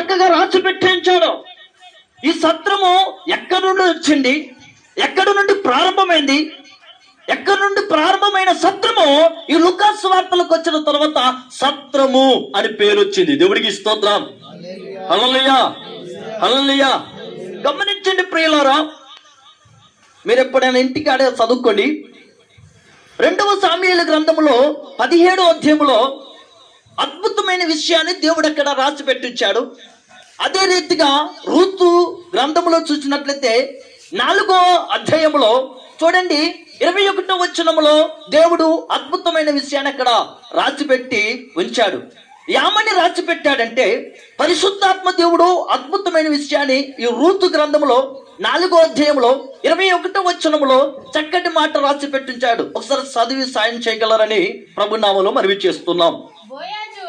చక్కగా రాసి పెట్టించాడు. ఈ సత్రము ఎక్కడి నుండి వచ్చింది, ఎక్కడి నుండి ప్రారంభమైంది, ఎక్కడి నుండి ప్రారంభమైన సత్రము ఈ లూకాసు సువార్తలకు వచ్చిన తర్వాత సత్రము అని పేరు వచ్చింది. దేవుడికి స్తోత్రం. హల్లెలూయా, హల్లెలూయా. గమనించండి ప్రియులారా, మీరు ఎప్పుడైనా ఇంటికాడే చదువుకోండి. 2వ సాముయేలు గ్రంథంలో 17వ అధ్యాయంలో అద్భుతమైన విషయాన్ని దేవుడు అక్కడ రాసి పెట్టించాడు. అదే రీతిగా రూతు గ్రంథంలో చూసినట్లయితే 4వ అధ్యాయంలో చూడండి 21వ వచనంలో దేవుడు అద్భుతమైన విషయాన్ని అక్కడ రాసిపెట్టి ఉంచాడు. ఏమని రాసిపెట్టాడంటే, పరిశుద్ధాత్మ దేవుడు అద్భుతమైన విషయాన్ని ఈ రూతు గ్రంథంలో 4వ అధ్యాయంలో 21వ వచనంలో చక్కటి మాట రాసి పెట్టించాడు. ఒకసారి చదివి సాయం చేయగలరని ప్రభు నామములో మనవి చేస్తున్నాం. బోయేజు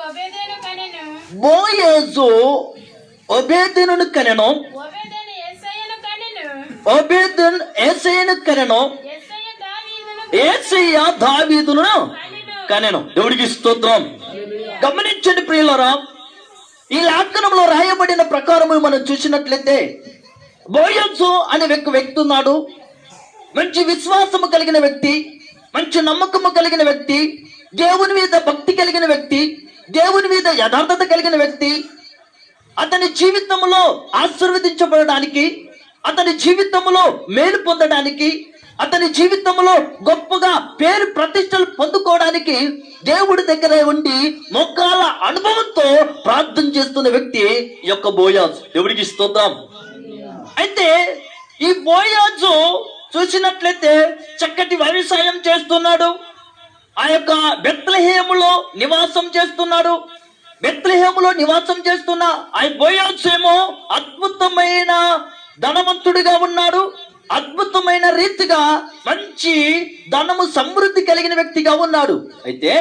ఓబేదెను కనెను, ఓబేదెను యేసయ్యను కనెను, యేసయ్య దావీదును కనెను. దేవుడికి స్తోత్రం. గమనించండి ప్రియులారా, ఈ లేఖనంలో రాయబడిన ప్రకారం మనం చూసినట్లయితే బోయజు అనే వ్యక్తి ఉన్నాడు. మంచి విశ్వాసము కలిగిన వ్యక్తి, మంచి నమ్మకము కలిగిన వ్యక్తి, దేవుని మీద భక్తి కలిగిన వ్యక్తి, దేవుని మీద యథార్థత కలిగిన వ్యక్తి. అతని జీవితంలో ఆశీర్వదించబడడానికి, అతని జీవితంలో మేలు పొందడానికి, అతని జీవితంలో గొప్పగా పేరు ప్రతిష్టలు పొందుకోవడానికి దేవుడి దగ్గర ఉండి మొక్కాల అనుభవంతో ప్రార్థన చేస్తున్న వ్యక్తి యొక్క బోయాజు. దేవుడికి స్తోత్రం. అయితే ఈ బోయాజు చూసినట్లయితే చక్కటి వ్యవసాయం చేస్తున్నాడు. ఆ యొక్క బెత్లెహేములో నివాసం చేస్తున్నాడు. బెత్లెహేములో నివాసం చేస్తున్న ఆ బోయాజు ఏమో అద్భుతమైన ధనవంతుడిగా ఉన్నాడు. అద్భుతమైన రీతిగా మంచి ధనము సమృద్ధి కలిగిన వ్యక్తిగా ఉన్నాడు. అయితే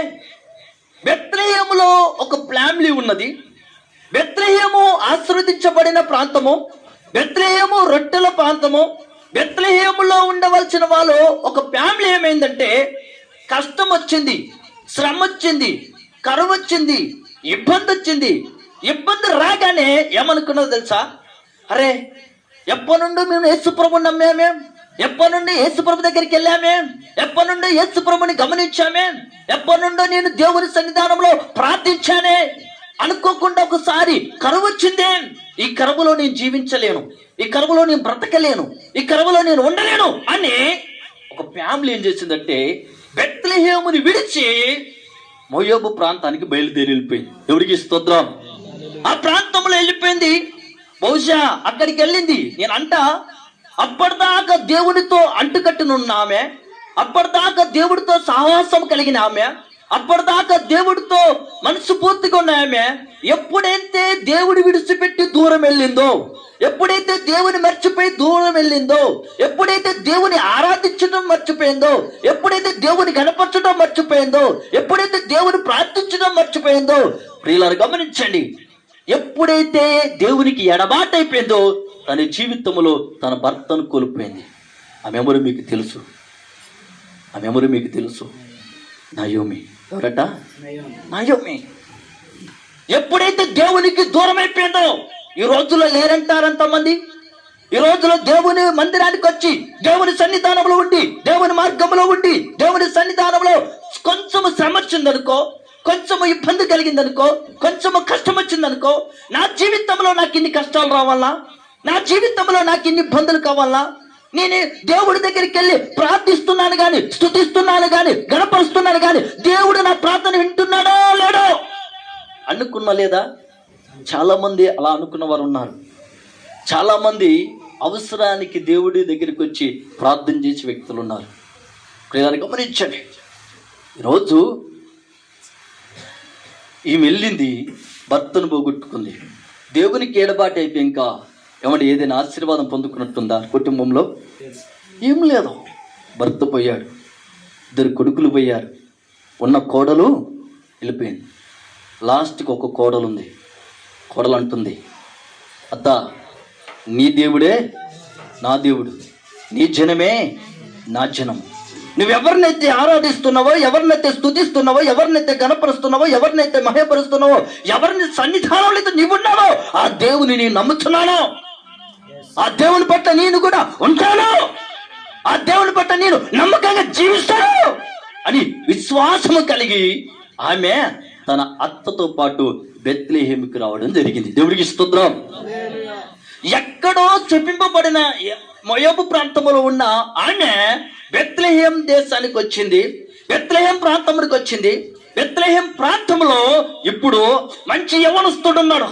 బెత్లెహేములో ఒక ఫ్యామిలీ ఉన్నది. బెత్లెహేము ఆశీర్వదించబడిన ప్రాంతము, బెత్లెహేము రొట్టెల ప్రాంతము. బెత్లెహేములో ఉండవలసిన వాళ్ళు ఒక ఫ్యామిలీ ఏమైందంటే, కష్టం వచ్చింది, శ్రమ వచ్చింది, కరువు వచ్చింది, ఇబ్బంది వచ్చింది. ఇబ్బంది రాగానే ఏమనుకున్నదో తెలుసా? అరే, ఎప్పటి నుండి మేము యేసుప్రభుని నమ్మామే, ఎప్పటి నుండి యేసుప్రభు దగ్గరికి వెళ్ళామే, ఎప్పటి నుండి యేసుప్రభుని గమనించామే, ఎప్పటి నుండో నేను దేవుని సన్నిధానంలో ప్రార్థించానే, అనుకోకుండా ఒకసారి కరువు వచ్చిందే. ఈ కరువులో నేను జీవించలేను, ఈ కరువులో నేను బ్రతకలేను, ఈ కరువులో నేను ఉండలేను అని ఒక ఫ్యామిలీ ఏం చేసిందంటే బెత్లెహేముని విడిచి మోయాబు ప్రాంతానికి బయలుదేరి వెళ్ళిపోయింది. ఎవరికి స్తోత్రం. ఆ ప్రాంతంలో వెళ్ళిపోయింది. బహుశా అక్కడికి వెళ్ళింది. నేనంట అప్పటిదాకా దేవునితో అంటుకట్టునున్న ఆమె, అప్పటిదాకా దేవుడితో సహవాసం కలిగిన ఆమె, అప్పటిదాకా దేవుడితో మనసు పూర్తిగా ఉన్న ఆమె ఎప్పుడైతే దేవుడి విడిచిపెట్టి దూరం వెళ్ళిందో, ఎప్పుడైతే దేవుని మర్చిపోయి దూరం వెళ్ళిందో, ఎప్పుడైతే దేవుని ఆరాధించడం మర్చిపోయిందో, ఎప్పుడైతే దేవుని గణపరచడం మర్చిపోయిందో, ఎప్పుడైతే దేవుని ప్రార్థించడం మర్చిపోయిందో, ప్రియులారా గమనించండి, ఎప్పుడైతే దేవునికి ఎడబాటైపోయిందో తన జీవితంలో తన భర్తను కోల్పోయింది. ఆ మెమరీ మీకు తెలుసు, ఆ మెమరీ మీకు తెలుసు. నయోమి. ఎవరట? నయోమి. ఎప్పుడైతే దేవునికి దూరం అయిపోయిందో, ఈ రోజుల్లో లేరంటారంతమంది. ఈ రోజులో దేవుని మందిరానికి వచ్చి దేవుని సన్నిధానంలో ఉండి, దేవుని మార్గంలో ఉండి, దేవుని సన్నిధానంలో కొంచెము శ్రమ వచ్చిందనుకో, కొంచెము ఇబ్బంది కలిగిందనుకో, కొంచెము కష్టం వచ్చిందనుకో, నా జీవితంలో నాకు ఇన్ని కష్టాలు రావాలా, నా జీవితంలో నాకు ఇన్ని ఇబ్బందులు కావాలా, నేను దేవుడి దగ్గరికి వెళ్ళి ప్రార్థిస్తున్నాను కానీ, స్తుతిస్తున్నాను కానీ, గణపరుస్తున్నాను కానీ దేవుడు నా ప్రార్థన వింటున్నాడో లేడో అనుకున్నా లేదా? చాలా మంది అలా అనుకున్న వారు ఉన్నారు. చాలా మంది అవసరానికి దేవుడి దగ్గరికి వచ్చి ప్రార్థన చేసే వ్యక్తులు ఉన్నారు. ప్రియులారా గమనించండి, ఈరోజు ఈమె వెళ్ళింది, భర్తను పోగొట్టుకుంది, దేవునికి ఏడబాటు అయిపోయి ఇంకా ఏమంటే ఏదైనా ఆశీర్వాదం పొందుకున్నట్టుందా కుటుంబంలో? ఏం లేదు. భర్త పోయాడు, 2 కొడుకులు పోయారు, ఉన్న కోడలు వెళ్ళిపోయింది. లాస్ట్కి ఒక కోడలు ఉంది. కోడలు అంటుంది, అత్త నీ దేవుడే నా దేవుడు, నీ జనమే నా జనం. నువ్వెవరినైతే ఆరాధిస్తున్నావో, ఎవరినైతే స్తుతిస్తున్నావో, ఎవరినైతే గణపరుస్తున్నావో, ఎవరినైతే మహేపరుస్తున్నావో, ఎవరిని సన్నిధానంలో అయితే నీవున్నావో ఆ దేవుని నేను నమ్ముతున్నాను, ఆ దేవుని పట్ల నేను కూడా ఉంటాను, ఆ దేవుని పట్ల నేను నమ్మకంగా జీవిస్తాను అని విశ్వాసము కలిగి ఆమె తన అత్తతో పాటు బెత్లెహేముకి రావడం జరిగింది. దేవుడికి స్తోత్రం. ఎక్కడో చెప్పింపబడిన మోయాబు ప్రాంతంలో ఉన్న ఆమె బెత్లెహేం దేశానికి వచ్చింది, బెత్లెహేం ప్రాంతానికి వచ్చింది. బెత్లెహేం ప్రాంతంలో ఇప్పుడు మంచి యవనస్తుడు ఉన్నాడు,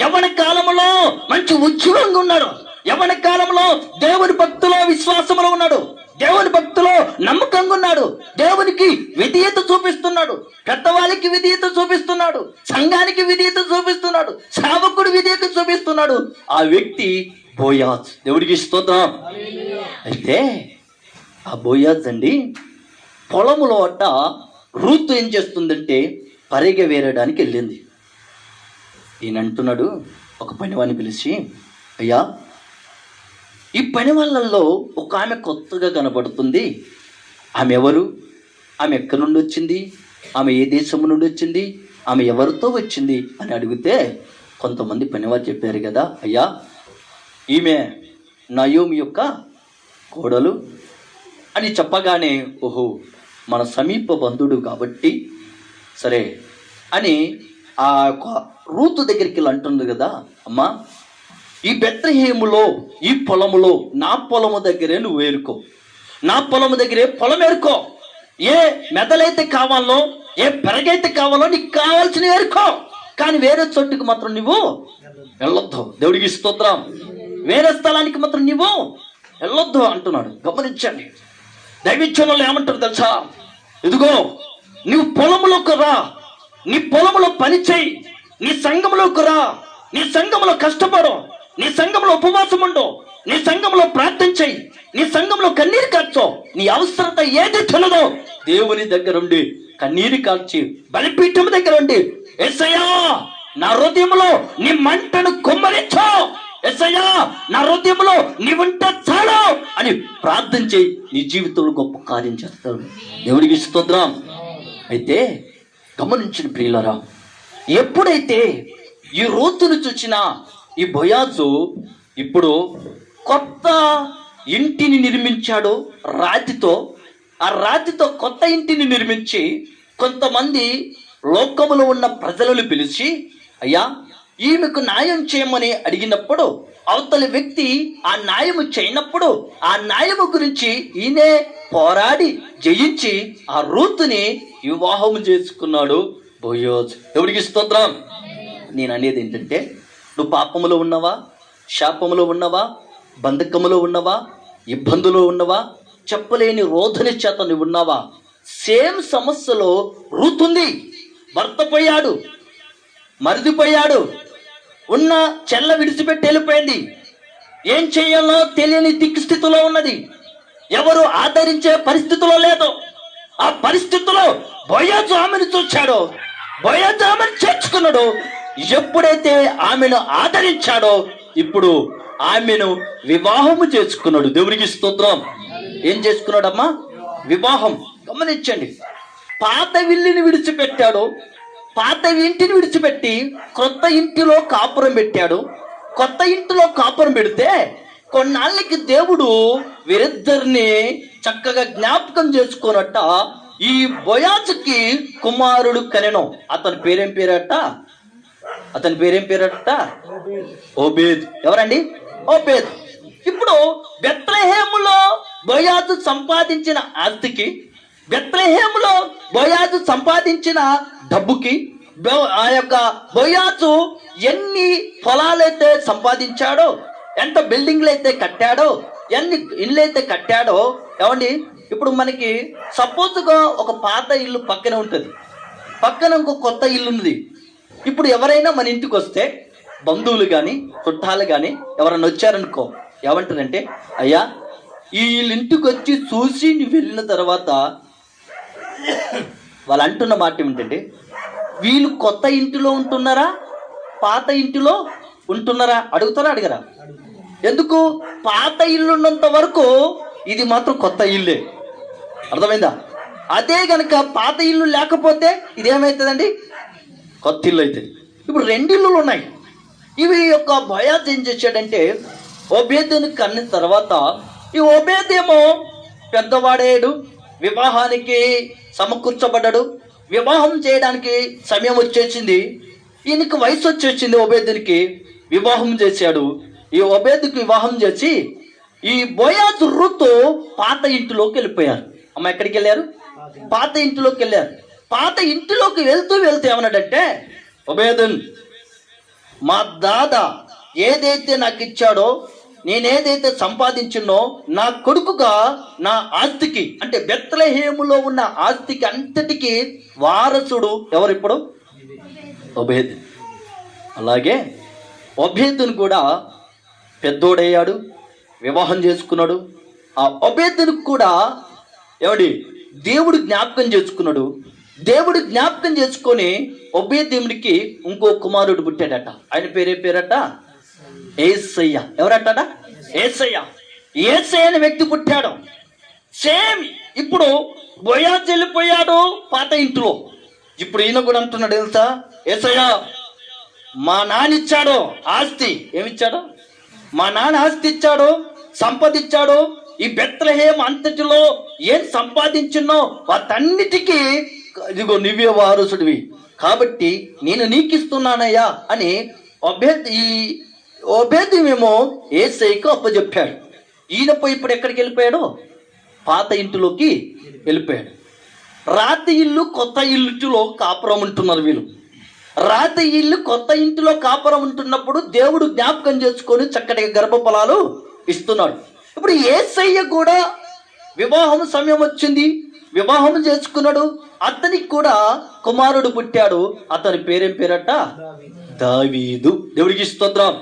యవన కాలంలో మంచి ఉజ్వలంగా ఉన్నాడు, యవన కాలంలో దేవుని భక్తిలో విశ్వాసంలో ఉన్నాడు, దేవుని భక్తిలో నమ్మకంగా ఉన్నాడు, దేవునికి విధేయత చూపిస్తున్నాడు, పెద్దవాళ్ళకి విధేయత చూపిస్తున్నాడు, సంఘానికి విధేయత చూపిస్తున్నాడు, సేవకుడు విధేయత చూపిస్తున్నాడు. ఆ వ్యక్తి బోయాజ్. దేవుడికి స్తోత్రం. అయితే ఆ బోయాజ్ అండి పొలములో అట్ట రూతు ఏం చేస్తుందంటే పరిగె వేరడానికి వెళ్ళింది. ఈయన అంటున్నాడు ఒక పనివాడిని పిలిచి, అయ్యా ఈ పని వాళ్ళల్లో ఒక ఆమె కొత్తగా కనబడుతుంది, ఆమె ఎవరు, ఆమె ఎక్కడి నుండి వచ్చింది, ఆమె ఏ దేశం నుండి వచ్చింది, ఆమె ఎవరితో వచ్చింది అని అడిగితే కొంతమంది పనివారు చెప్పారు కదా, అయ్యా ఈమె నయోమి యొక్క కోడలు అని చెప్పగానే, ఓహో మన సమీప బంధుడు కాబట్టి సరే అని ఆ రూతు దగ్గరికి వెళ్ళి అంటుంది కదా, అమ్మా ఈ బెత్లెహేములో ఈ పొలములో నా పొలము దగ్గరే నువ్వు ఏరుకో, నా పొలము దగ్గరే పొలం ఏరుకో, ఏ మెదలైతే కావాలో ఏ పెరగైతే కావాలో నీకు కావాల్సిన ఏరుకో, కానీ వేరే చోటుకి మాత్రం నువ్వు వెళ్ళొద్దు. దేవుడికి స్తోత్రం. వేరే స్థలానికి మాత్రం నువ్వు వెళ్ళొద్దు అంటున్నాడు. గమనించండి, దైవజనులు ఏమంటారు తెలుసా, ఇదిగో నువ్వు పొలములోకి రా, నీ పొలములో పని చేయి, నీ సంఘంలోకి రా, నీ సంఘంలో కష్టపడు, నీ సంఘంలో ఉపవాసం ఉండు, నీ సంఘంలో ప్రార్థన చెయ్యి, నీ సంఘంలో కన్నీరు కార్చో, నీ అవసరత ఏది తెలియదో దేవుని దగ్గర ఉండి కన్నీరు కార్చి బలిపీఠం దగ్గర ఉండి, యేసయ్యా నా హృదయంలో నీ మంటను కుమ్మరించో, యేసయ్యా నా హృదయంలో నీ ఉంట చాలు అని ప్రార్థన చేయి, నీ జీవితంలో గొప్ప కార్యం చేస్తాడు. దేవుడికి స్తోత్రం. అయితే గమనించిన ప్రియులారా, ఎప్పుడైతే ఈ రూతును చూసిన ఈ బోయాజు ఇప్పుడు కొత్త ఇంటిని నిర్మించాడు రాతితో, ఆ రాతితో కొత్త ఇంటిని నిర్మించి కొంతమంది లోకములో ఉన్న ప్రజలను పిలిచి, అయ్యా ఈమెకు న్యాయం చేయమని అడిగినప్పుడు అవతలి వ్యక్తి ఆ న్యాయము చేయనప్పుడు ఆ న్యాయము గురించి ఈయనే పోరాడి జయించి ఆ రూతుని వివాహం చేసుకున్నాడు బోయాజ్. ఎవరికి స్తోత్రం. నేను అనేది ఏంటంటే, నువ్వు పాపములో ఉన్నవా, శాపములో ఉన్నవా, బంధకములో ఉన్నవా, ఇబ్బందులో ఉన్నవా, చెప్పలేని రోధన చేత నువ్వు ఉన్నావా, సేమ్ సమస్యలో రూతుంది. భర్త పోయాడు, మరిదిపోయాడు, ఉన్న చెల్ల విడిచిపెట్టి వెళ్ళిపోయింది, ఏం చేయాలో తెలియని దిక్కు స్థితిలో ఉన్నది, ఎవరు ఆదరించే పరిస్థితిలో లేదు. ఆ పరిస్థితిలో బోయాజు ఆమెను చూచాడో, బోయాజు ఆమెను చేర్చుకున్నాడు. ఎప్పుడైతే ఆమెను ఆదరించాడో ఇప్పుడు ఆమెను వివాహము చేసుకున్నాడు. దేవుడికి స్తోత్రం. ఏం చేసుకున్నాడమ్మా? వివాహం. గమనించండి, పాత ఇల్లుని విడిచిపెట్టాడు, పాత ఇంటిని విడిచిపెట్టి కొత్త ఇంటిలో కాపురం పెట్టాడు. కొత్త ఇంటిలో కాపురం పెడితే కొన్నాళ్ళకి దేవుడు వీరిద్దరిని చక్కగా జ్ఞాపకం చేసుకున్నట్ట ఈ బోయాజుకి కుమారుడు కనెను. అతని పేరేం పేరట? ఓబేద్. ఎవరండి? ఓబేద్. ఇప్పుడు బెత్లెహేములో బోయాజు సంపాదించిన ఆస్తికి, బెత్లెహేములో బోయాజు సంపాదించిన డబ్బుకి, ఆ యొక్క బోయాజు ఎన్ని పొలాలైతే సంపాదించాడో, ఎంత బిల్డింగ్లు అయితే కట్టాడో, ఎన్ని ఇళ్ళు అయితే కట్టాడో, ఏమండి ఇప్పుడు మనకి సపోజ్గా ఒక పాత ఇల్లు పక్కన ఉంటుంది, పక్కన ఇంకో కొత్త ఇల్లు ఉంది. ఇప్పుడు ఎవరైనా మన ఇంటికి వస్తే బంధువులు కానీ చుట్టాలు కానీ ఎవరైనా వచ్చారనుకో, ఏమంటారంటే, అయ్యా ఈ ఇంటికి వచ్చి చూసి నువ్వు వెళ్ళిన తర్వాత వాళ్ళు అంటున్న మాట ఏమిటంటే, వీళ్ళు కొత్త ఇంటిలో ఉంటున్నారా, పాత ఇంటిలో ఉంటున్నారా అడుగుతారా? అడగరా? ఎందుకు? పాత ఇల్లు ఉన్నంత వరకు ఇది మాత్రం కొత్త ఇల్లే. అర్థమైందా? అదే గనక పాత ఇల్లు లేకపోతే ఇదేమవుతుందండి? కొత్త ఇల్లు అవుతుంది. ఇప్పుడు రెండు ఇల్లులు ఉన్నాయి, ఇవి యొక్క బోయాజు ఏం చేశాడంటే ఓబేదుని కన్న తర్వాత ఈ ఓబేదేమో పెద్దవాడేడు, వివాహానికి సమకూర్చబడ్డాడు, వివాహం చేయడానికి సమయం వచ్చేసింది, ఈయనకి వయసు వచ్చేసింది. ఓబేదునికి వివాహం చేశాడు. ఈ ఓబేదుకి వివాహం చేసి ఈ బోయాజు రూతు పాత ఇంటిలోకి వెళ్ళిపోయారు. అమ్మ ఎక్కడికి వెళ్ళారు? పాత ఇంటిలోకి వెళ్ళారు. పాత ఇంటిలోకి వెళ్తూ ఏమన్నాడంటే, ఓబేదున్, మా దాదా ఏదైతే నాకు ఇచ్చాడో, నేనేదైతే సంపాదించినో నా కొడుకుగా నా ఆస్తికి, అంటే బెత్లెహేములో ఉన్న ఆస్తికి అంతటికి వారసుడు ఎవరిప్పుడు? ఓబేదు. అలాగే ఓబేదును కూడా పెద్దోడయ్యాడు, వివాహం చేసుకున్నాడు. ఆ ఓబేదును కూడా దేవుడు జ్ఞాపకం చేసుకున్నాడు. దేవుడు జ్ఞాపకం చేసుకొని ఓబేదేముడికి ఇంకో కుమారుడు పుట్టాడట. ఆయన పేరట యేసయ్య. ఎవరట? యేసయ్య. యేసయ్య అనే వ్యక్తి పుట్టాడు. సేమ్ ఇప్పుడు బోయాజు వెళ్ళిపోయాడు పాత ఇంట్లో. ఇప్పుడు ఈయన కూడా అంటున్నాడు, తెలుసా, యేసయ్య మా నాన్న ఇచ్చాడు ఆస్తి. ఏమిచ్చాడు? మా నాన్న ఆస్తి ఇచ్చాడు, సంపద ఇచ్చాడు. ఈ బెత్లెహేము అంతటిలో ఏం సంపాదించున్నో వాటన్నిటికీ ఇదిగో నువ్వే వారసుడివి, కాబట్టి నేను నీకు ఇస్తున్నానయ్యా అని ఓబేదేమో యేసయ్యకు అప్పచెప్పాడు. ఈయనపై ఇప్పుడు ఎక్కడికి వెళ్ళిపోయాడు? పాత ఇంటిలోకి వెళ్ళిపోయాడు. రాతి ఇల్లు కొత్త ఇంటిలో కాపురం ఉంటున్నారు వీళ్ళు. రాతి ఇల్లు కొత్త ఇంటిలో కాపురం ఉంటున్నప్పుడు దేవుడు జ్ఞాపకం చేసుకొని చక్కటి గర్భఫలాలు ఇస్తున్నాడు. ఇప్పుడు యేసయ్య కూడా వివాహం సమయం వచ్చింది, వివాహం చేసుకున్నాడు. అతనికి కూడా కుమారుడు పుట్టాడు. అతని పేరేం పేరట? దావీదు. దేవుడికి స్తోత్రం.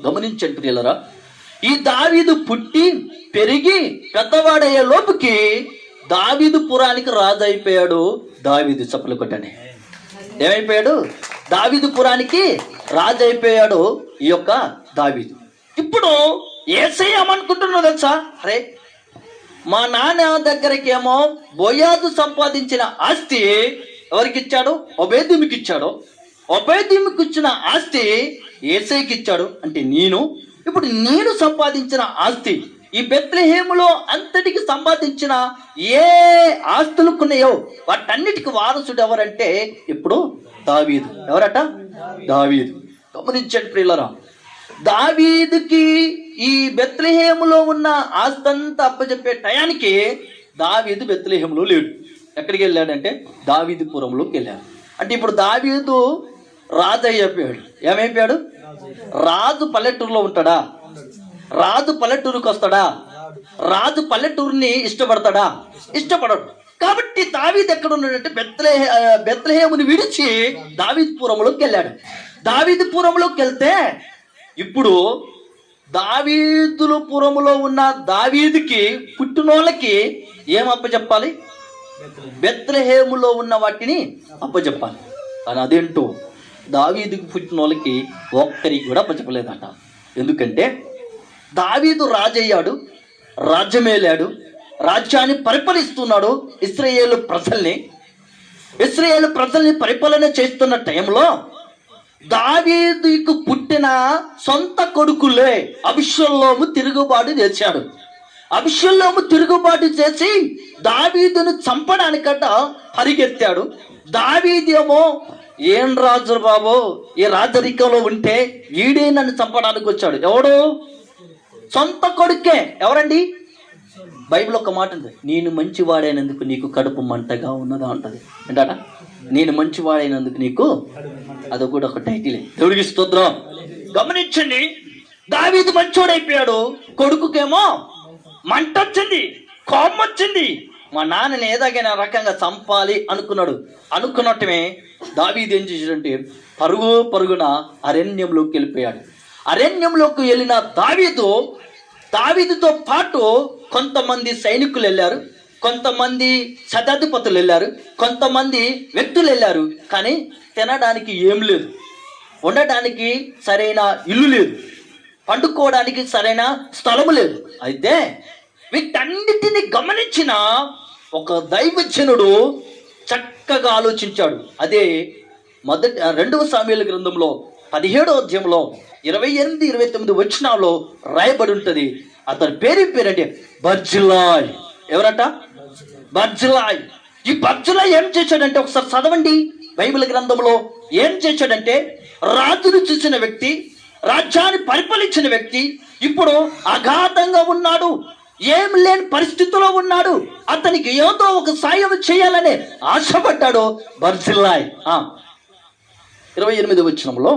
గమనించండి ప్రియులారా, ఈ దావీదు పుట్టి పెరిగి పెద్దవాడయ్యే లోపుకి దావీదు పురానికి రాజు అయిపోయాడు. దావీదు, చప్పలు కొట్టండి. ఏమైపోయాడు? దావీదు పురానికి రాజు అయిపోయాడు ఈ యొక్క దావీదు. ఇప్పుడు యేసయ్య ఏమనుకుంటున్నాడు తెలుసా? అరే, మా నాన్న దగ్గరకి ఏమో బోయాజు సంపాదించిన ఆస్తి ఎవరికి ఇచ్చాడు? ఓబేదేముకి ఇచ్చాడు. ఓబేదేముకి ఇచ్చిన ఆస్తి యేసయ్యకి ఇచ్చాడు. అంటే ఇప్పుడు నేను సంపాదించిన ఆస్తి, ఈ బెత్లెహేములో అంతటికి సంపాదించిన ఏ ఆస్తులుకున్నాయో వాటన్నిటికి వారసుడు ఎవరంటే ఇప్పుడు దావీదు. ఎవరట? దావీదు. గమనించండి ప్రియులారా, దావీదుకి ఈ బెత్లెహేములో ఉన్న ఆస్తంతా అప్పచెప్పే టయానికి దావీదు బెత్లెహేములో లేడు. ఎక్కడికి వెళ్ళాడంటే దావీదుపురంలోకి వెళ్ళాడు. అంటే ఇప్పుడు దావీదు రాజు అయిపోయాడు. ఏమైపోయాడు? రాజు పల్లెటూరులో ఉంటాడా? రాజు పల్లెటూరుకి వస్తాడా? రాజు పల్లెటూరుని ఇష్టపడతాడా? ఇష్టపడడు. కాబట్టి దావీదు ఎక్కడ ఉన్నాడంటే బెత్లెహేముని విడిచి దావీదుపురంలోకి వెళ్ళాడు. దావీదుపురంలోకి వెళ్తే ఇప్పుడు దావీదుపురములో ఉన్న దావీదుకి పుట్టినోళ్ళకి ఏం అప్పచెప్పాలి? బెత్లెహేములో ఉన్న వాటిని అప్పచెప్పాలి. కానీ అదేంటో దావీదుకి పుట్టిన వాళ్ళకి ఒక్కరికి కూడా అప్పచెప్పలేదట. ఎందుకంటే దావీదు రాజయ్యాడు, రాజ్యమేలాడు, రాజ్యాన్ని పరిపాలిస్తున్నాడు. ఇశ్రాయేలు ప్రజల్ని పరిపాలన చేస్తున్న టైంలో దావీదుకు పుట్టిన సొంత కొడుకులే అబిషలోము తిరుగుబాటు చేశాడు. అబిషలోము తిరుగుబాటు చేసి దావీదును చంపడానికట పరిగెత్తాడు. దావీదేమో, ఏం రాజు బాబు, ఈ రాజరికంలో ఉంటే వీడే నన్ను చంపడానికి వచ్చాడు. ఎవడు? సొంత కొడుకే. ఎవరండి? బైబిల్ ఒక మాట ఉంది, నేను మంచివాడైనందుకు నీకు కడుపు మంటగా ఉన్నదా అంటది. ఏంటట? నేను మంచివాడైనందుకు నీకు. అది కూడా ఒక టైటిల్. దేవుడికి స్తోత్రం. గమనించండి, దావీదు మంచోడైపోయాడు, కొడుకుకేమో మంట వచ్చింది, కోపం వచ్చింది. మా నాన్నని ఏదాగైనా రకంగా చంపాలి అనుకున్నట్టుమే దావీదు ఏం చేశాడంటే పరుగున అరణ్యంలోకి వెళ్ళిపోయాడు. అరణ్యంలోకి వెళ్ళిన దావీదుతో పాటు కొంతమంది సైనికులు వెళ్ళారు, కొంతమంది శతాధిపతులు వెళ్ళారు, కొంతమంది వ్యక్తులు వెళ్ళారు. కానీ తినడానికి ఏం లేదు, ఉండడానికి సరైన ఇల్లు లేదు, పండుకోవడానికి సరైన స్థలము లేదు. అయితే వీటన్నిటిని గమనించిన ఒక దైవజనుడు చక్కగా ఆలోచించాడు. అదే 2వ సమూయేలు గ్రంథంలో 17వ అధ్యాయంలో 28, 29 వచనాల్లో రాయబడి ఉంటుంది. అతని పేరేంటి బర్జిల్లాయ్. ఎవరట? బర్జిల్లాయ్. ఈ బర్జిల్లాయ్ ఏం చేశాడంటే ఒకసారి చదవండి బైబిల్ గ్రంథంలో. ఏం చేశాడంటే రాజును చూసిన వ్యక్తి, రాజ్యాన్ని పరిపాలించిన వ్యక్తి ఇప్పుడు అగాధంగా ఉన్నాడు, ఏం లేని పరిస్థితిలో ఉన్నాడు. అతనికి ఏదో ఒక సాయం చేయాలనే ఆశపడ్డాడు బర్జిల్లాయ్. 28వ వచనంలో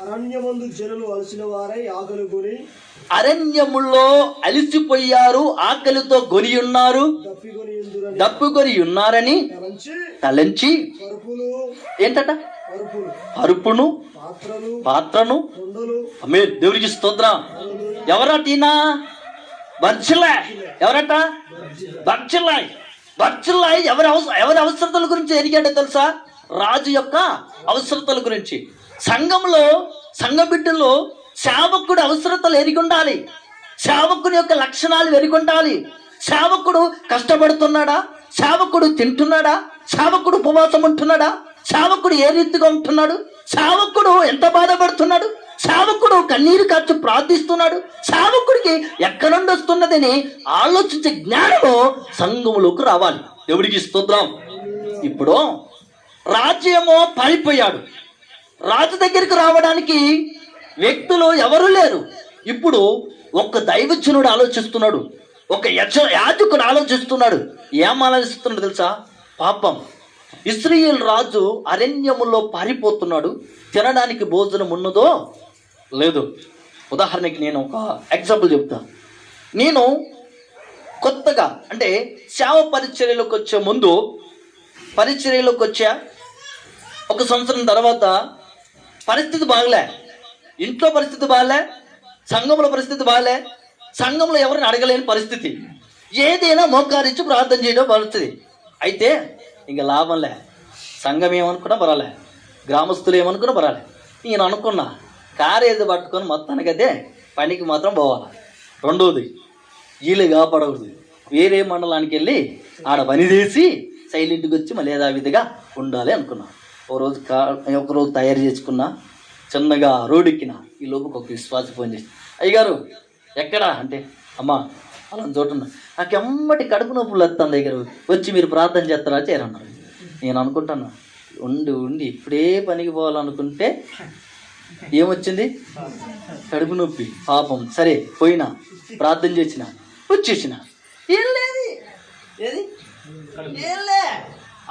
అరణ్యమందు జనులు అలసిన వారై ఆకలి కొని, అరణ్యములో అలిసిపోయారు, ఆకలితో గొని ఉన్నారు, దప్పుకొని ఉన్నారని తలంచి ఏంటట పరుపును పాత్రను దేవుడికి స్తోత్రం. ఎవరటీనా? బర్జిల్లాయ్. ఎవరట? బర్జిల్లాయ్. బర్జిల్లాయ్ ఎవరి అవసరతల గురించి ఎరిగాడో తెలుసా? రాజు యొక్క అవసరతల గురించి. సంఘంలో సంఘ బిడ్డలో సేవకుడు అవసరతలు ఎరిగి ఉండాలి. సేవకుని యొక్క లక్షణాలు ఎరిగి ఉండాలి. సేవకుడు కష్టపడుతున్నాడా? సేవకుడు తింటున్నాడా? సేవకుడు ఉపవాసం ఉంటున్నాడా? సేవకుడు ఏ రీతిగా ఉంటున్నాడు? సేవకుడు ఎంత బాధపడుతున్నాడు? సేవకుడు కన్నీరు కార్చి ప్రార్థిస్తున్నాడు. సేవకుడికి ఎక్కడి నుండి వస్తున్నదని ఆలోచించే జ్ఞానము సంఘములోకి రావాలి. దేవుడికి స్తోత్రం. ఇప్పుడు రాజ్యమో పారిపోయాడు. రాజు దగ్గరికి రావడానికి వ్యక్తులు ఎవరు లేరు. ఇప్పుడు ఒక దైవజనుడు ఆలోచిస్తున్నాడు, ఒక యాజకుడు ఆలోచిస్తున్నాడు. ఏం ఆలోచిస్తున్నాడు తెలుసా? పాపం, ఇశ్రాయేలు రాజు అరణ్యములో పారిపోతున్నాడు, తినడానికి భోజనం ఉన్నదో లేదు. ఉదాహరణకి నేను ఒక ఎగ్జాంపుల్ చెప్తాను. నేను కొత్తగా అంటే సేవ పరిచర్యలోకి వచ్చే ముందు, పరిచర్యలోకి వచ్చా ఒక సంవత్సరం తర్వాత పరిస్థితి బాగలే, ఇంట్లో పరిస్థితి బాగలే, సంఘంలో పరిస్థితి బాగలే, సంఘంలో ఎవరిని అడగలేని పరిస్థితి, ఏదైనా మోకారించి ప్రార్థన చేయడం పడుతుంది. అయితే ఇంకా లాభంలే, సంఘం ఏమనుకున్నా పర్వాలే, గ్రామస్తులు ఏమనుకున్నా పర్వాలే. నేను అనుకున్నా కారేది పట్టుకొని మొత్తానికైతే పనికి మాత్రం పోవాలి. రెండోది వీళ్ళు కాపాడకూడదు, వేరే మండలానికి వెళ్ళి ఆడ పని చేసి సైలెంట్గా వచ్చి మళ్ళీ యథావిధిగా ఉండాలి అనుకున్నా. ఒకరోజు తయారు చేసుకున్నా, చిన్నగా రోడ్ ఎక్కిన. ఈ లోపుకి ఒక విశ్వాస ఫోన్ చేసి, అయ్యగారు ఎక్కడా అంటే, అమ్మా అలా చోటున్నా, నాకు ఎమ్మటి కడుపు నొప్పులు వస్తాను దగ్గర వచ్చి మీరు ప్రార్థన చేస్తారా చేయరన్నారు. నేను అనుకుంటాను ఉండి ఇప్పుడే పనికి పోవాలనుకుంటే ఏమొచ్చింది? కడుపు నొప్పి. పాపం సరే పోయినా, ప్రార్థన చేసిన, వచ్చేసిన. ఏం లేదు, ఏం లే,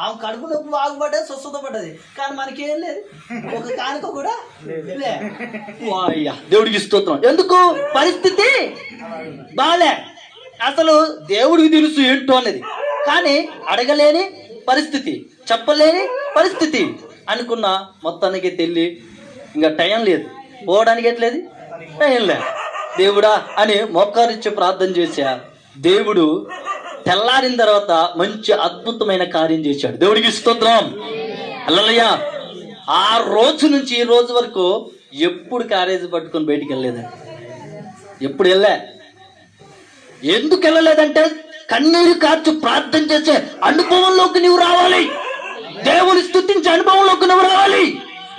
ఆమె కడుపు నొప్పి బాగుపడ్డది, స్వస్థత పడ్డది, కానీ మనకేం లేదు, ఒక కానుక కూడా లే. దేవుడికి స్తోత్రం. ఎందుకు? పరిస్థితి బాలే. అసలు దేవుడికి తెలుసు ఏంటో అనేది, కానీ అడగలేని పరిస్థితి, చెప్పలేని పరిస్థితి అనుకున్న. మొత్తానికి తెల్లి ఇంకా టైం లేదు, పోవడానికి ఎట్లేదు, టైం లేదు. దేవుడా అని మోకారిచ్చి ప్రార్థన చేశా. దేవుడు తెల్లారిన తర్వాత మంచి అద్భుతమైన కార్యం చేశాడు. దేవుడికి స్తోత్రం. హల్లెలూయా. ఆ రోజు నుంచి ఈ రోజు వరకు ఎప్పుడు క్యారేజ్ పట్టుకొని బయటికి వెళ్ళలేదండి. ఎప్పుడు వెళ్ళా? ఎందుకు వెళ్ళలేదంటే కన్నీరు కార్చి ప్రార్థన చేసే అనుభవంలోకి నువ్వు రావాలి. దేవుని స్తుతించే అనుభవంలోకి నువ్వు రావాలి.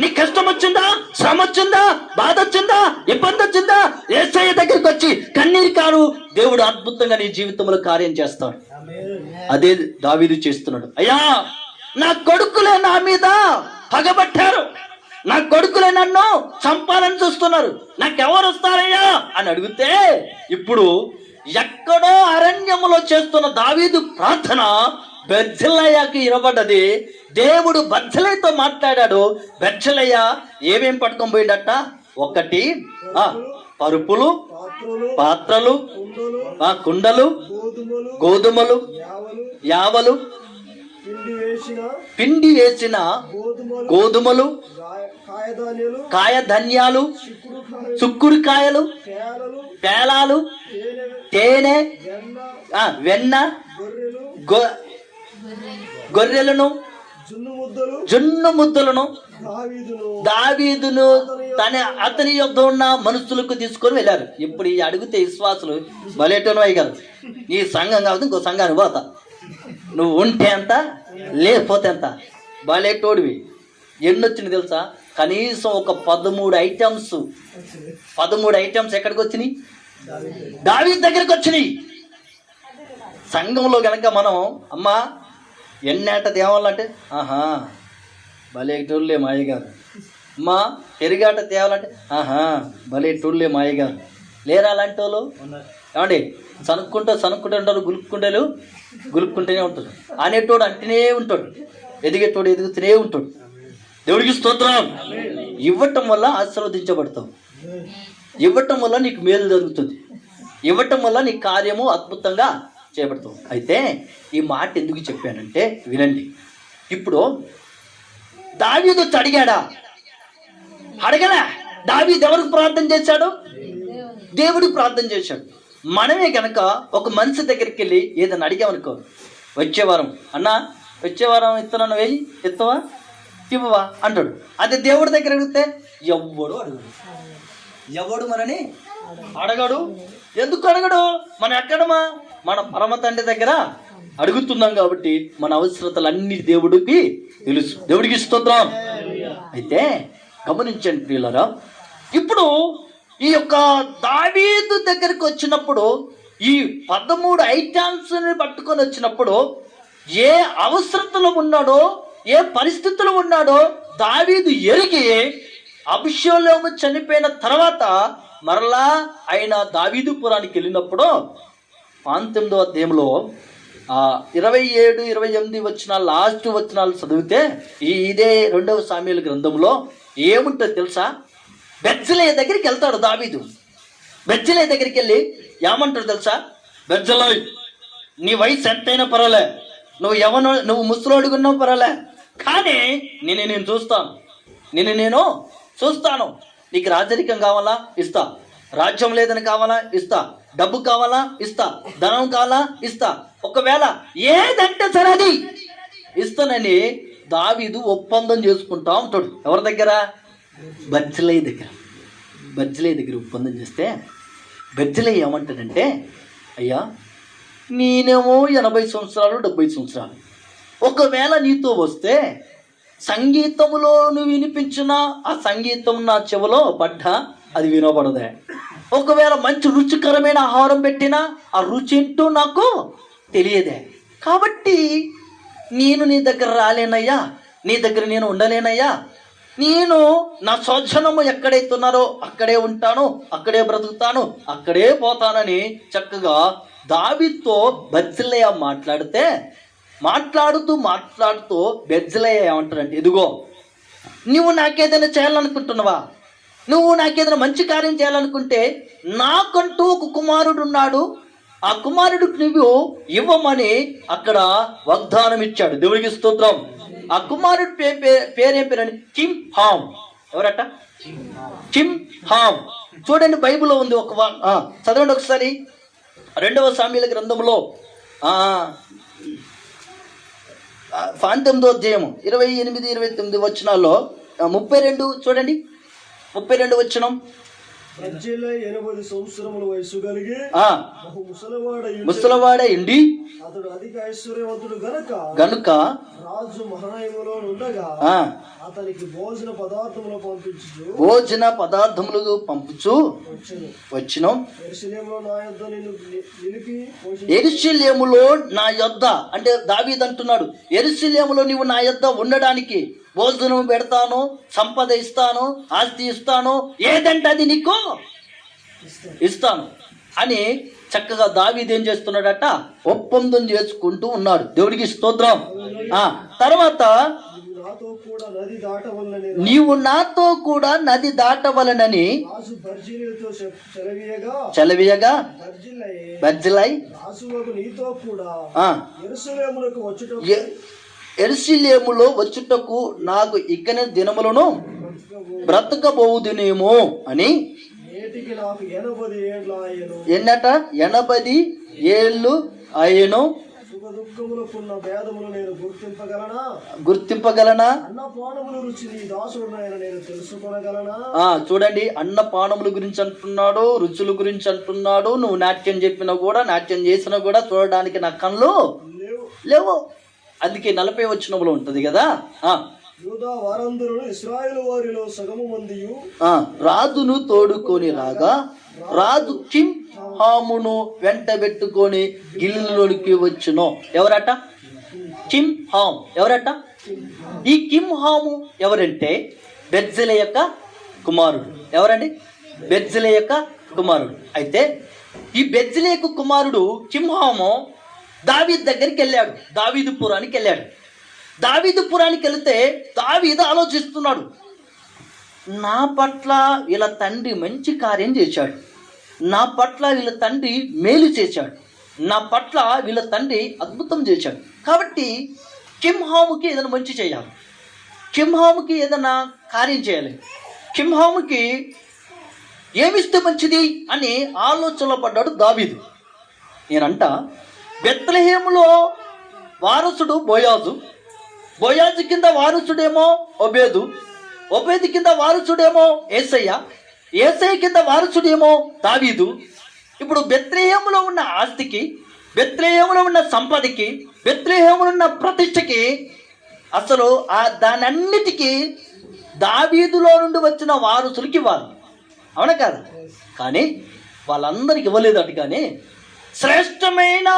నీకు కష్టం వచ్చిందా, శ్రమ వచ్చిందా, బాధ వచ్చిందా, ఇబ్బంది వచ్చిందా, యేసయ్య దగ్గరికి వచ్చి కన్నీరు కారు, దేవుడు అద్భుతంగా నీ జీవితంలో కార్యం చేస్తాడు. అదే దావీదు చేస్తున్నాడు. అయ్యా నా కొడుకులే నా మీద పగబట్టారు, నా కొడుకులే నన్ను చంపాలని చూస్తున్నారు, నాకెవరు వస్తారయ్యా అని అడిగితే, ఇప్పుడు ఎక్కడో అరణ్యములో చేస్తున్న దావీదు ప్రార్థన బెర్జిల్లయ్యకి ఇవ్వబడ్డది. దేవుడు బెర్జిల్లయ్యతో మాట్లాడాడు. బెర్జిల్లయ్య ఏమేం పట్టుకొని పోయిందట? ఒకటి పరుపులు, పాత్రలు, కుండలు, గోధుమలు, యావలు, పిండి వేసిన గోధుమలు, కాయధాన్యాలు, చుక్కుడుకాయలు, పేలాలు, తేనె, వెన్న, గొర్రెలను, జున్ను ముద్దలను దావీదును అతని యొద్ద ఉన్న మనుషులకు తీసుకొని వెళ్ళారు. ఇప్పుడు ఈ అడిగితే విశ్వాసులు బలేటోను అయ్యారు. ఈ సంఘం కాబట్టి ఇంకో సంఘానికి పోతా, నువ్వు ఉంటే ఎంత, లేకపోతే ఎంత, బలేటోడివి. ఎన్నొచ్చింది తెలుసా? కనీసం ఒక 13 ఐటమ్స్ ఎక్కడికి వచ్చినాయి? దావీదు దగ్గరికి వచ్చినాయి. సంఘంలో గనక మనం అమ్మా ఎన్నేట తేవాలంటే ఆహా భలే టూళ్ళే మాయ గారు, అమ్మా పెరిగాట తేవాలంటే ఆహా భలే టూళ్ళే మాయ గారు లేరా అలాంటి వాళ్ళు? ఏమండి సనుక్కుంటూ ఉంటారు, గులుక్కుంటూనే ఉంటారు. అనేటోడు అంటూనే ఉంటాడు, ఎదిగేటోడు ఎదుగుతూనే ఉంటాడు. దేవుడికి స్తోత్రం. ఇవ్వటం వల్ల ఆశీర్వదించబడతాం, ఇవ్వటం వల్ల నీకు మేలు జరుగుతుంది, ఇవ్వటం వల్ల నీ కార్యము అద్భుతంగా చేయబడతాం. అయితే ఈ మాట ఎందుకు చెప్పానంటే వినండి. ఇప్పుడు దావీదు అడిగాడా? అడగలే. దావీదు ఎవరికి ప్రార్థన చేశాడు? దేవుడికి ప్రార్థన చేశాడు. మనమే కనుక ఒక మనిషి దగ్గరికి వెళ్ళి ఏదైనా అడిగామనుకో, వచ్చే వారం ఇస్తున్నాను వెళ్ళి ఇస్తావా ఇవ్వవా అంటాడు. అదే దేవుడి దగ్గర అడిగితే ఎవడు మనని అడగడు. ఎందుకు అడగడు? మనం ఎక్కడమా మన పరమ తండ్రి దగ్గర అడుగుతున్నాం కాబట్టి మన అవసరతలన్నీ దేవుడికి తెలుసు. దేవుడికి స్తోత్రం. అయితే గమనించండి ప్రియులారా, ఇప్పుడు ఈ యొక్క దావీదు దగ్గరికి వచ్చినప్పుడు ఈ 13 ఐటమ్స్ని పట్టుకొని వచ్చినప్పుడు ఏ అవసరతలో ఉన్నాడో, ఏ పరిస్థితుల్లో ఉన్నాడో దావీదు ఎరిగి అభిషేలోము చనిపోయిన తర్వాత మరలా ఆయన దావీదుపురానికి వెళ్ళినప్పుడు 19వ అధ్యాయంలో 27, 28 వచనాలు లాస్ట్ వచనాలు చదివితే ఇదే 2వ సామ్యుయేలు గ్రంథంలో ఏముంటుంది తెలుసా? బెత్లెహేయ దగ్గరికి వెళ్తాడు దావీదు. బెత్లెహేయ దగ్గరికి వెళ్ళి ఏమంటాడు తెలుసా? బెత్లెహేయ, నీ వయసు ఎంతైనా పర్వాలే, నువ్వు ముసలోడుగున్నావు పర్వాలే, కానీ నేను చూస్తాను. నీకు రాజరికం కావాలా ఇస్తా, రాజ్యం లేదని కావాలా ఇస్తా, డబ్బు కావాలా ఇస్తా, ధనం కావాలా ఇస్తా, ఒకవేళ ఏదంటే సరే అది ఇస్తానని దావీదు ఒప్పందం చేసుకుంటా ఉంటాడు. ఎవరి దగ్గర? బెత్లెహేయ దగ్గర ఒప్పందం చేస్తే బెత్లెహేయ ఏమంటాడంటే, అయ్యా నేనేమో 80 సంవత్సరాలు 70 సంవత్సరాలు, ఒకవేళ నీతో వస్తే సంగీతములో నువ్వు వినిపించిన ఆ సంగీతం నా చెవిలో పడ్డా అది వినబడదే, ఒకవేళ మంచి రుచికరమైన ఆహారం పెట్టినా ఆ రుచి ఏంటో నాకు తెలియదే, కాబట్టి నేను నీ దగ్గర రాలేనయ్యా, నీ దగ్గర నేను ఉండలేనయ్యా, నేను నా స్వజనము ఎక్కడైతే ఉన్నారో అక్కడే ఉంటాను, అక్కడే బ్రతుకుతాను, అక్కడే పోతానని చక్కగా దావీదుతో బెత్లెహేయ మాట్లాడుతూ బెత్లెహేయ ఏమంటాడంటే, ఇదిగో నువ్వు నాకేదైనా చేయాలనుకుంటున్నావా, నువ్వు నాకేదైనా మంచి కార్యం చేయాలనుకుంటే నాకంటూ ఒక కుమారుడు ఉన్నాడు, ఆ కుమారుడికి నువ్వు ఇవ్వమని అక్కడ వాగ్దానం ఇచ్చాడు. దేవుడికి స్తోత్రం. ఆ కుమారుడి పేరేం పేరని? కింహామ్. ఎవరట? కింహామ్. చూడండి బైబిల్లో ఉంది. చదవండి ఒకసారి 2వ సామ్యుయేలు గ్రంథంలో 19వ అధ్యాయము 28, 29 వచనాల్లో 32 చూడండి. 32 వచనం. బర్జిల్లై 80 సంవత్సరముల వయసు కలిగి ముసలవాడయుండి అతడు అధిక ఐశ్వర్యవంతుడు గనుక రాజు మహానయములో ఉండగా అతనికి భోజన పదార్థములు పంపుచు వచ్చిన యెరూషలేములో నా యొద్ద, అంటే దావీదు అంటున్నాడు, యెరూషలేములో నీవు నా యొద్ద ఉండడానికి భోజనం పెడతాను, సంపద ఇస్తాను, ఆస్తి ఇస్తాను, ఏదంటే అది నీకు ఇస్తాను అని చక్కగా దావీదు ఏం చేస్తున్నాడట? ఒప్పందం చేసుకుంటూ ఉన్నాడు. దేవుడికి స్తోత్రం. తర్వాత నీవు నాతో కూడా నది దాటవలనని చెలవీయగా బర్జిల్లై యెరూషలేములో వచ్చుటకు నాకు ఇక్కనే దినములను బ్రతకబోదునేమో అని. ఎన్నట? 80 ఏళ్ళు అయ్యను. గుర్తింపగలనా? చూడండి, అన్నపానముల గురించి అంటున్నాడు, రుచుల గురించి అంటున్నాడు. నువ్వు నాట్యం చెప్పినా కూడా, నాట్యం చేసినా కూడా చూడడానికి నా కళ్ళు లేవు. అందుకే 40 వచనంలో ఉంటది కదా, యూదా వారందరూ ఇశ్రాయేలు వారిలో సగము మందియు రాజును తోడుకొని రాగా రాజు కింహామును వెంటబెట్టుకొని గిల్లులోనికి వచ్చును. ఎవరట? కింహాము. ఎవరట? ఈ కింహాము ఎవరంటే బెర్జిలై యొక్క కుమారుడు. ఎవరండి? బెర్జిలై యొక్క కుమారుడు. అయితే ఈ బెర్జిలై యొక్క కుమారుడు కింహాము దావీదు దగ్గరికి వెళ్ళాడు, దావీదుపురానికి వెళ్ళాడు. దావీదుపురానికి వెళితే దావీదు ఆలోచిస్తున్నాడు, నా పట్ల వీళ్ళ తండ్రి మంచి కార్యం చేశాడు, నా పట్ల వీళ్ళ తండ్రి మేలు చేశాడు, నా పట్ల వీళ్ళ తండ్రి అద్భుతం చేశాడు, కాబట్టి కింహాముకి ఏదైనా మంచి చేయాలి, కింహాముకి ఏదైనా కార్యం చేయాలి, కింహాముకి ఏమిస్తే మంచిది అని ఆలోచనలో పడ్డాడు దావీదు. నేనంట బెత్లెహేములో వారసుడు బోయాజు, బోయాజు కింద వారసుడేమో ఒబేదు, ఒబేదు కింద వారసుడేమో యేసయ్య, యేసయ్య కింద వారసుడేమో దావీదు. ఇప్పుడు బెత్లెహేములో ఉన్న ఆస్తికి, బెత్లెహేములో ఉన్న సంపదకి, బెత్లెహేములో ఉన్న ప్రతిష్టకి అసలు దానన్నిటికీ దావీదులో నుండి వచ్చిన వారసులకి ఇవ్వాలి, అవునా కాదు? కానీ వాళ్ళందరికి ఇవ్వలేదు అటు. కానీ శ్రేష్టమైన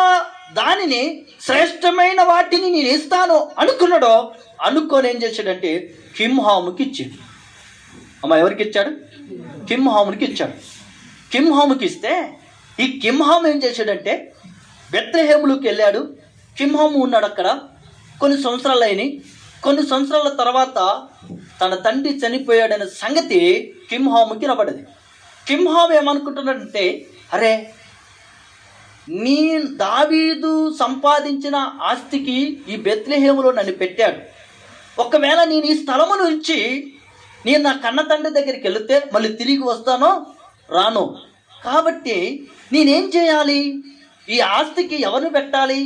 దానిని, శ్రేష్టమైన వాటిని నేను ఇస్తాను అనుకున్నాడో, అనుకొని ఏం చేశాడంటే కింహాముకి ఇచ్చాడు. అమ్మ ఎవరికి ఇచ్చాడు? కింహామునికి ఇచ్చాడు. కింహాముకి ఇస్తే ఈ కింహాము ఏం చేశాడంటే బెత్లెహేములోకి వెళ్ళాడు. కింహాము ఉన్నాడు అక్కడ. కొన్ని సంవత్సరాలు అయినాయి. కొన్ని సంవత్సరాల తర్వాత తన తండ్రి చనిపోయాడనే సంగతి కింహాముకి రాబడ్డది. కింహాము ఏమనుకుంటున్నాడంటే, అరే నీ దావీదు సంపాదించిన ఆస్తికి ఈ బెత్లెహేములో నన్ను పెట్టాడు, ఒకవేళ నేను ఈ స్థలమును ఇచ్చి నేను నా కన్న తండ్రి దగ్గరికి వెళితే మళ్ళీ తిరిగి వస్తానో రాను, కాబట్టి నేనేం చేయాలి, ఈ ఆస్తికి ఎవరు పెట్టాలి,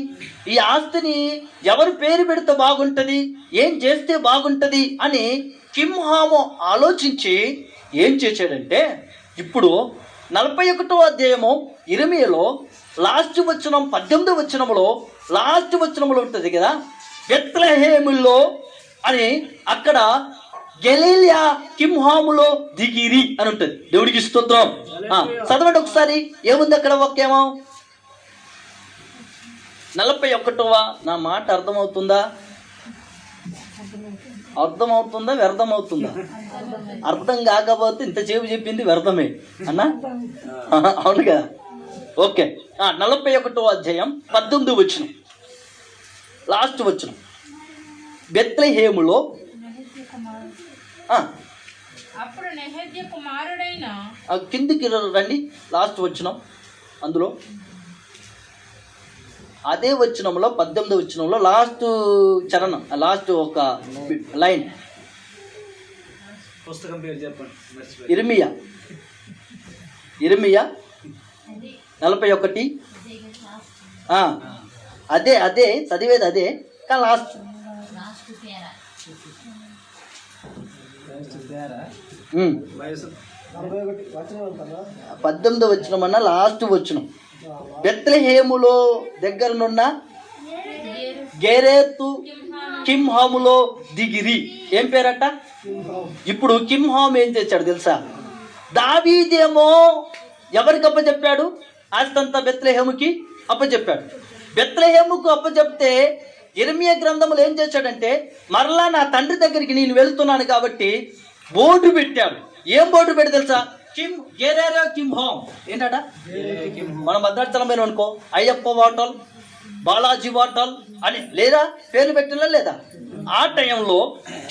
ఈ ఆస్తిని ఎవరు పేరు పెడితే బాగుంటుంది, ఏం చేస్తే బాగుంటుంది అని కింహాము ఆలోచించి ఏం చేశాడంటే, ఇప్పుడు 41వ అధ్యాయము ఇర్మీయాలో లాస్ట్ వచనం 18వ వచనంలో లాస్ట్ వచనంలో ఉంటుంది కదా, బెత్లెహేములో అని అక్కడ గలిలయ కింహాములో దిగిరి అని ఉంటుంది. దేవుడికి స్తోత్రం. చదవండి ఒకసారి, ఏముంది అక్కడ వాక్యమో? 41వ. నా మాట అర్థమవుతుందా? అర్థమవుతుందా వ్యర్థమవుతుందా? అర్థం కాకపోతే ఇంతసేపు చెప్పింది వ్యర్థమే అన్నా, అవును కదా? ఓకే. 41వ అధ్యాయం 18వ వచనం, లాస్ట్ వచనం. బెత్లెహేములో అప్పుడు నెహద్య కుమారుడైన కిందికి రండి, లాస్ట్ వచనం. అందులో అదే వచనంలో 18వ వచనంలో లాస్ట్ చరణం, లాస్ట్ ఒక లైన్. పుస్తకం పేరు చెప్పండి. ఇర్మీయా 41. అదే అదే చదివేది అదే, కానీ లాస్ట్ 18వ వచనం అన్న లాస్ట్ వచనం. బెత్లెహేములో దగ్గరనున్న గెరేతు కింహాములో దిగిరి. ఏం పేరట? ఇప్పుడు కింహాము ఏం చేశాడు తెలుసా? దావీదేమో ఎవరికి అప్పచెప్పాడు? ఆస్తంతా బెత్లెహేముకి అప్పచెప్పాడు. బెత్లెహేముకు అప్పచెప్తే ఇర్మీయా గ్రంథములు ఏం చేశాడంటే, మరలా నా తండ్రి దగ్గరికి నేను వెళ్తున్నాను కాబట్టి బోర్డు పెట్టాడు. ఏం బోర్డు పెట్టి తెలుసా? గెరేరా కింహామ్. ఏంటట? మన భద్రాచలం పోయిన అనుకో, అయ్యప్ప వాటల్, బాలాజీ వాటల్ అని లేదా పేరు పెట్టినా లేదా? ఆ టైంలో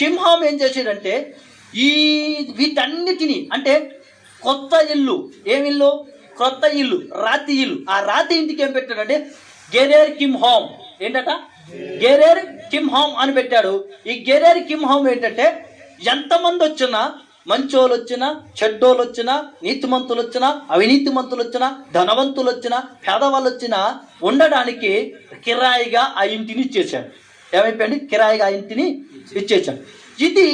కింహామ్ ఏం చేసాడంటే వీటన్నిటినీ, అంటే కొత్త ఇల్లు, ఏమిల్లు? కొత్త ఇల్లు, రాతి ఇల్లు. ఆ రాతి ఇంటికి ఏం పెట్టాడంటే గెరేర్ కింహామ్. ఏంటట? గెరేర్ కింహామ్ అని పెట్టాడు. ఈ గెరేర్ కింహామ్ ఏంటంటే, ఎంతమంది వచ్చినా, మంచోళ్ళు వచ్చినా, చెడ్డోళ్ళు వచ్చినా, నీతిమంతులు వచ్చినా, అవినీతిమంతులు వచ్చినా, ధనవంతులు వచ్చినా, పేదవాళ్ళు వచ్చినా ఉండడానికి కిరాయిగా ఆ ఇంటిని ఇచ్చేసాడు. ఏమైపోయింది? కిరాయిగా ఆ ఇంటిని ఇచ్చేసాడు. ఇది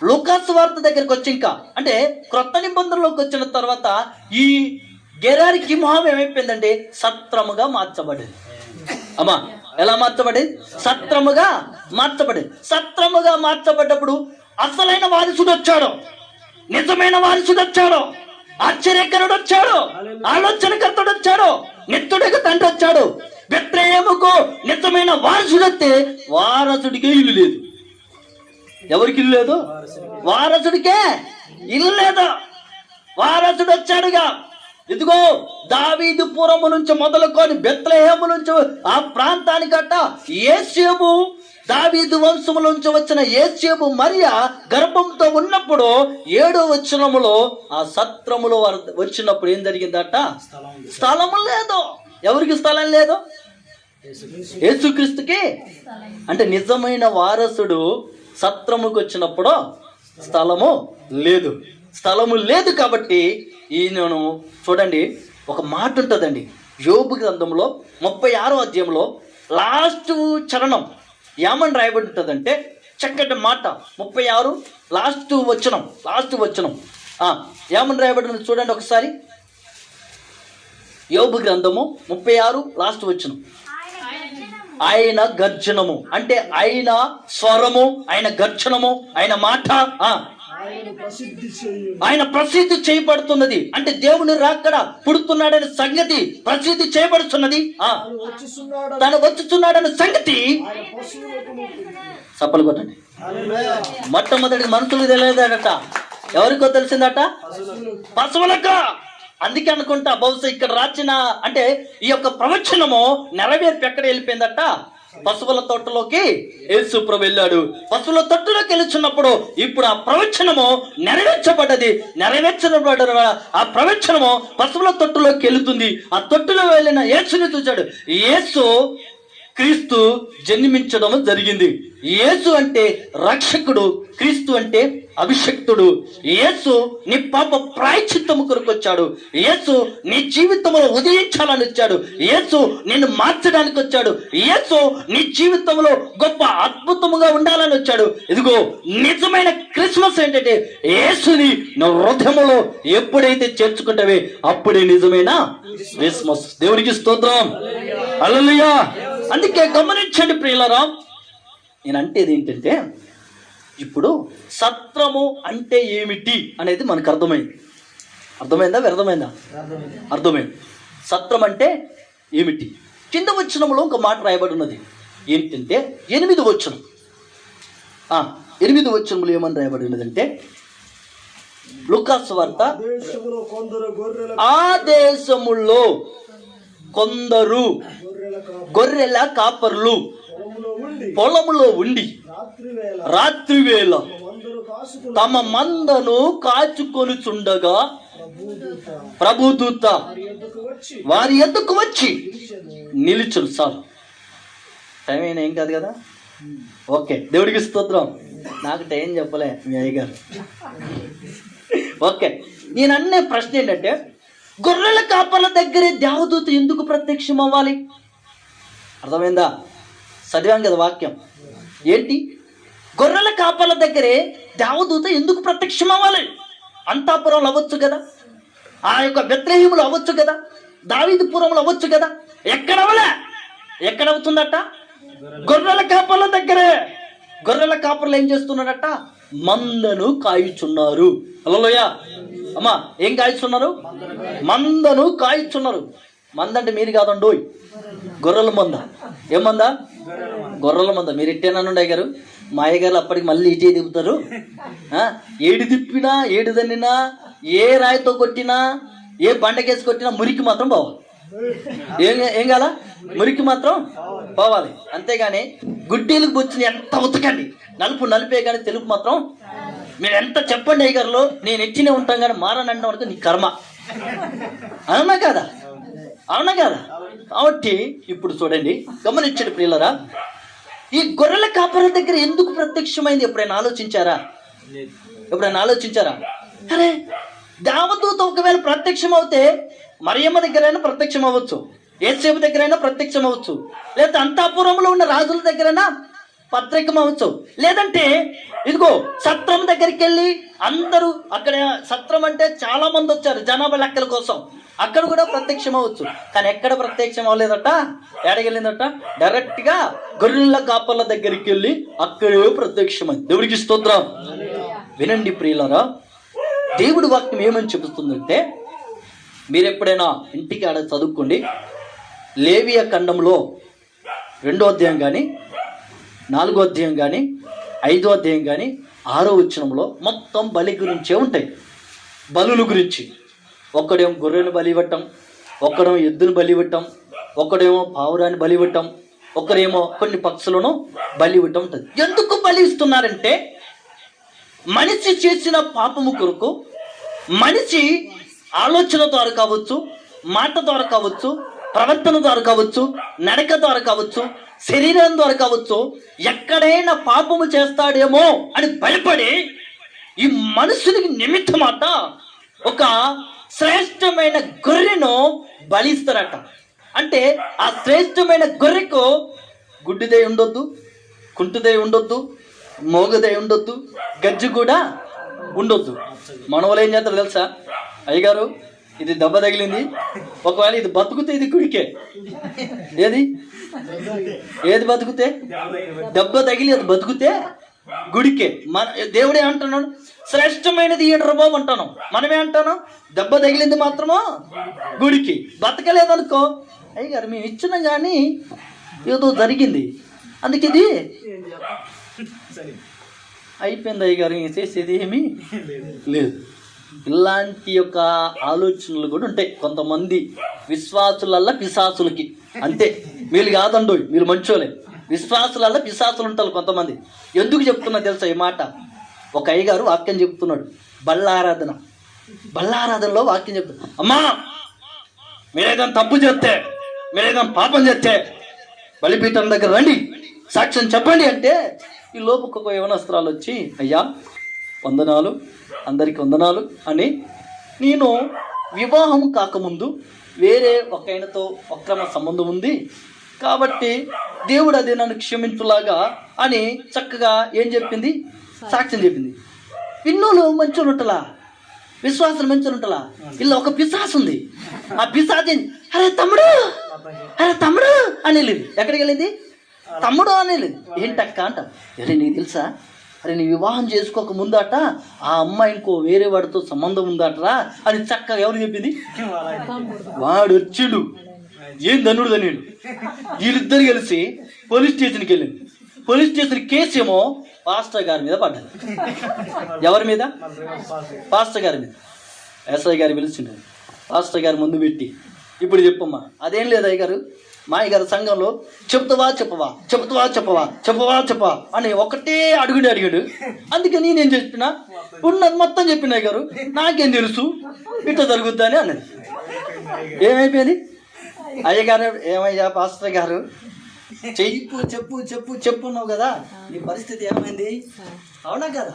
లూకాసు వార్త దగ్గరికి వచ్చి, ఇంకా అంటే క్రొత్త నిబంధనలోకి వచ్చిన తర్వాత ఈ గెరారి కింహాం ఏమైపోయిందంటే సత్రముగా మార్చబడింది. అమ్మా ఎలా మార్చబడి? సత్రముగా మార్చబడి. సత్రముగా మార్చబడ్డప్పుడు అసలైన వారసుడు వచ్చాడు, నిజమైన వారసుడు వచ్చాడు, ఆశ్చర్యకరుడు వచ్చాడు, ఆలోచనకర్తడు వచ్చాడు, నిత్యుడికి తండ్రి వచ్చాడు. బెత్లెహేముకు నిజమైన వారసుడు వస్తే వారసుడికే ఇల్లు లేదు. ఎవరికి ఇల్లు లేదు? వారసుడికే ఇల్లు లేదు. వారసుడు వచ్చాడుగా. ఇదిగో దావీదు పురము నుంచి మొదలుకొని బెత్లెహేము నుంచి ఆ ప్రాంతానికట్ట యేసేపు, దావీదు వంశము నుంచి వచ్చిన యేసేపు మరియ గర్భంతో ఉన్నప్పుడు 7వ వచనములో ఆ సత్రములో వచ్చినప్పుడు ఏం జరిగిందట? స్థలము లేదు. ఎవరికి స్థలం లేదు? యేసుక్రీస్తుకి. అంటే నిజమైన వారసుడు సత్రముకు వచ్చినప్పుడు స్థలము లేదు. స్థలము లేదు కాబట్టి ఈయనను చూడండి, ఒక మాట ఉంటుందండి యోబు గ్రంథంలో 36వ అధ్యాయంలో లాస్ట్ చరణం ఏమని రాయబడి ఉంటుందంటే, చక్కటి మాట 36 లాస్ట్ వచనం ఏమని రాయబడి ఉంది చూడండి ఒకసారి. యోబు గ్రంథము 36 లాస్ట్ వచనం. ఆయన గర్జనము అంటే ఆయన స్వరము, ఆయన గర్జనము, ఆయన మాట ఆయన ప్రసిద్ధి చేయబడుతున్నది. అంటే దేవుని రాకడ పుడుతున్నాడనే సంగతి ప్రసిద్ధి చేయబడుతున్నది. తను వచ్చుచున్నాడనే సంగతి చప్పలు కొట్టండి. మొట్టమొదటి మనుషులు తెలియదట, ఎవరికో తెలిసిందట? పశువులకు. అందుకే అనుకుంటా బహుశా ఇక్కడ రాసిన అంటే ఈ యొక్క ప్రవచనము నెరవేర్పు ఎక్కడ వెళ్ళిపోయిందట? పశువుల తొట్టులోకి యేసు ప్రభు వెళ్ళాడు. పశువుల తొట్టులోకి వెళ్ళుచున్నప్పుడు ఇప్పుడు ఆ ప్రవచనము నెరవేర్చబడ్డ ఆ ప్రవచనము పశువుల తొట్టులోకి వెళుతుంది. ఆ తొట్టులో వెళ్ళిన యేసుని చూచాడు. యేసు క్రీస్తు జన్మించడం జరిగింది. యేసు అంటే రక్షకుడు, క్రీస్తు అంటే అభిషక్తుడు. యేసు నీ పాప ప్రాయశ్చిత్తము కొరకు వచ్చాడు. యేసు నీ జీవితంలో ఉదయించాలని వచ్చాడు. యేసు నిన్ను మార్చడానికి వచ్చాడు. యేసు నీ జీవితంలో గొప్ప అద్భుతముగా ఉండాలని వచ్చాడు. ఇదిగో నిజమైన క్రిస్మస్ ఏంటంటే యేసుని నా హృదయములో ఎప్పుడైతే చేర్చుకుంటావే అప్పుడే నిజమైన క్రిస్మస్. దేవునికి స్తోత్రం, హల్లెలూయా. అందుకే గమనించండి ప్రియులారా, నేను అంటేది ఏంటంటే ఇప్పుడు సత్రము అంటే ఏమిటి అనేది మనకు అర్థమైంది. అర్థమైందా? వ్యర్థమైందా? అర్థమైంది. సత్రం అంటే ఏమిటి? కింద వచనంలో ఒక మాట రాయబడి ఉన్నది ఏంటంటే 8వ వచనం. 8వ వచనంలో ఏమని రాయబడి ఉన్నదంటే, లూకాసు వార్త, ఆ దేశములో కొందరు గొర్రెల కాపర్లు పొలములో ఉండి రాత్రివేళ తమ మందను కాచుకొనుచుండగా ప్రభుదూత వారి ఎద్దుకు వచ్చి నిలుచును. సార్ టైం అయినా ఏం కాదు కదా? ఓకే, దేవుడికి స్తోత్రం. నాకు టైం చెప్పలే మీ అయ్యగారు. ఓకే, నేను అనే ప్రశ్న ఏంటంటే, గొర్రెల కాపర్ల దగ్గరే దేవదూత ఎందుకు ప్రత్యక్షం అవ్వాలి? అర్థమైందా? చదివాం కదా వాక్యం. ఏంటి? గొర్రెల కాపర్ల దగ్గరే దేవదూత ఎందుకు ప్రత్యక్షం అవ్వాలి? అంతాపురంలో అవ్వచ్చు కదా, ఆ యొక్క బెత్లెహేములో అవ్వచ్చు కదా, దావీదుపురంలో అవ్వచ్చు కదా. ఎక్కడ అవుతుందట? గొర్రెల కాపర్ల దగ్గరే. గొర్రెల కాపర్లు ఏం చేస్తున్నారట? మందను కాయుచున్నారు. హల్లెలూయా. అమ్మా, ఏం కాయుచున్నారు? మందను కాయుచున్నారు. మంద అంటే మీరు కాదండోయ్, గొర్రెల మంద. ఏం మంద? గొర్రెల మంద. మీరు ఇట్టేనానుండి అయ్యగారు. మా అయ్యగారు అప్పటికి మళ్ళీ ఇటే దిగుతారు. ఏడు తిప్పినా, ఏడు దన్నినా, ఏ రాయితో కొట్టినా, ఏ బండకేసి కొట్టినా మురికి మాత్రం పోవాలి. ఏం కాల? మురికి మాత్రం పోవాలి. అంతేగాని గుడ్డీలకు బొచ్చుని ఎంత ఉతకండి, నలుపే కానీ తెలుపు మాత్రం మీరు ఎంత చెప్పండి అయ్యగారులో, నేను ఎచ్చినే ఉంటాం కానీ మారనంటే వరకు నీ కర్మ. అవునా కదా? అవునా కదా? కాబట్టి ఇప్పుడు చూడండి, గమనించండి ప్రియులరా, ఈ గొర్రెల కాపర్ల దగ్గర ఎందుకు ప్రత్యక్షమైంది ఎప్పుడైనా ఆలోచించారా? అరే, దేవదూత ఒకవేళ ప్రత్యక్షం అవుతే మరియమ్మ దగ్గరైనా ప్రత్యక్షం అవ్వచ్చు, యేసేపు దగ్గరైనా ప్రత్యక్షం అవ్వచ్చు, లేకపోతే అంతాపురంలో ఉన్న రాజుల దగ్గరైనా పత్రికం అవ్వచ్చు, లేదంటే ఇదిగో సత్రం దగ్గరికి వెళ్ళి అందరూ అక్కడ, సత్రం అంటే చాలా మంది వచ్చారు జనాభా లెక్కల కోసం, అక్కడ కూడా ప్రత్యక్షం అవ్వచ్చు. కానీ ఎక్కడ ప్రత్యక్షం అవ్వలేదట, ఎడగెళ్ళిందట, డైరెక్ట్ గా గొర్రెల కాపర్ల దగ్గరికి వెళ్ళి అక్కడే ప్రత్యక్షమైంది. దేవుడికి స్తోత్రం. వినండి ప్రియులారా, దేవుడి వాక్యం ఏమని చెబుతుందంటే, మీరు ఎప్పుడైనా ఇంటికి ఆడ చదువుకోండి, లేవియ ఖండంలో 2వ అధ్యాయం కానీ 4వ అధ్యాయం కానీ 5వ అధ్యాయం కానీ 6వ వచనంలో మొత్తం బలి గురించే ఉంటాయి. బలుల గురించి, ఒక్కడేమో గొర్రెను బలి ఇవ్వటం, ఒక్కడేమో ఎద్దును బలి ఇవ్వటం, ఒక్కడేమో పావురాన్ని బలి ఇవ్వటం, ఒకరేమో కొన్ని పక్షులను బలి ఇవ్వటం ఉంటుంది. ఎందుకు బలి ఇస్తున్నారంటే, మనిషి చేసిన పాపము కొరకు, మనిషి ఆలోచన ద్వారా కావచ్చు, మాట ద్వారా కావచ్చు, ప్రవర్తన ద్వారా కావచ్చు, నడక ద్వారా కావచ్చు, శరీరం ద్వారా కావచ్చు, ఎక్కడైనా పాపము చేస్తాడేమో అని భయపడి ఈ మనుషునికి నిమిత్తమాట ఒక శ్రేష్టమైన గొర్రెను బలిస్తారట. అంటే ఆ శ్రేష్టమైన గొర్రెకు గుడ్డిదే ఉండొద్దు, కుంటుదే ఉండొద్దు, మోగదే ఉండొద్దు, గజ్జి కూడా ఉండొద్దు. మనవలు ఏం చేస్తారు తెలుసా, అయ్యగారు ఇది దెబ్బ తగిలింది, ఒకవేళ ఇది బతుకుతే ఇది గుడికే. ఏది బతుకుతే, దెబ్బ తగిలి అది బతుకుతే గుడికే. మన దేవుడే అంటున్నాడు శ్రేష్టమైనది ఏంట్రా బాబు అంటాను, మనమే అంటాను దెబ్బ తగిలింది మాత్రమో గుడికి. బతకలేదనుకో, అయ్యగారు మేము ఇచ్చినా కానీ ఏదో జరిగింది, అందుకే ఇది అయిపోయింది అయ్యగారు, చేసేది ఏమీ లేదు. ఇలాంటి యొక్క ఆలోచనలు కూడా ఉంటాయి కొంతమంది విశ్వాసులల్లా పిశాసులకి. అంతే, వీళ్ళు కాదండు, వీళ్ళు మంచోలే. విశ్వాసులల్లా పిశాసులు ఉంటారు కొంతమంది. ఎందుకు చెప్తున్నా తెలుసా ఈ మాట? ఒక అయ్యగారు వాక్యం చెప్తున్నాడు, బల్లారాధనలో వాక్యం చెప్తున్నాడు. అమ్మా, మీరేదైనా తప్పు చేస్తే, మీరేదైనా పాపం చేస్తే బలిపీఠం దగ్గర రండి, సాక్ష్యం చెప్పండి అంటే, ఈ లోపు యవనస్త్రాలు వచ్చి, అయ్యా వందనాలు, అందరికి వందనాలు అని, నేను వివాహం కాకముందు వేరే ఒక ఆయనతో అక్రమ సంబంధం ఉంది కాబట్టి దేవుడు అది నన్ను క్షమించులాగా అని చక్కగా ఏం చెప్పింది, సాక్ష్యం చెప్పింది. విన్నోళ్ళు మంచోళ్ళు ఉంటలా, విశ్వాసం మంచోళ్ళు ఉంటలా. ఇలా ఒక పిశాసు ఉంది, ఆ పిశాచి అరే తమ్ముడు అని వెళ్ళింది. ఎక్కడికి వెళ్ళింది? తమ్ముడు అని వెళ్ళింది. ఏంటక్క అంట, అరే నీకు తెలుసా, అరే నీ వివాహం చేసుకోక ముందట ఆ అమ్మాయి ఇంకో వేరే వాడితో సంబంధం ఉందటరా అని చక్కగా ఎవరు చెప్పింది? వాడు వచ్చిండు, ఏం ధనుడు ధనుడు. వీళ్ళిద్దరు కలిసి పోలీస్ స్టేషన్కి వెళ్ళింది. పోలీస్ స్టేషన్ కేసు ఏమో పాస్టర్ గారి మీద పడ్డది. ఎవరి మీద? పాస్టర్ గారి మీద. ఎస్ఐ గారు పిలిచిండు, పాస్టర్ గారి ముందు పెట్టి, ఇప్పుడు చెప్పమ్మా. అదేం లేదు అయ్యగారు, మా అయ్యగారు సంఘంలో చెప్తావా అని ఒకటే అడిగాడు. అందుకే నేనేం చెప్పినా, ఉన్నది మొత్తం చెప్పిన అయ్యగారు, నాకేం తెలుసు ఇట్లా జరుగుద్దని అన్నది. ఏమైపోయింది? అయ్యగారు, ఏమయ్యా పాస్టర్ గారు, చెప్పు అన్నావు కదా, నీ పరిస్థితి ఏమైంది? అవునా కదా?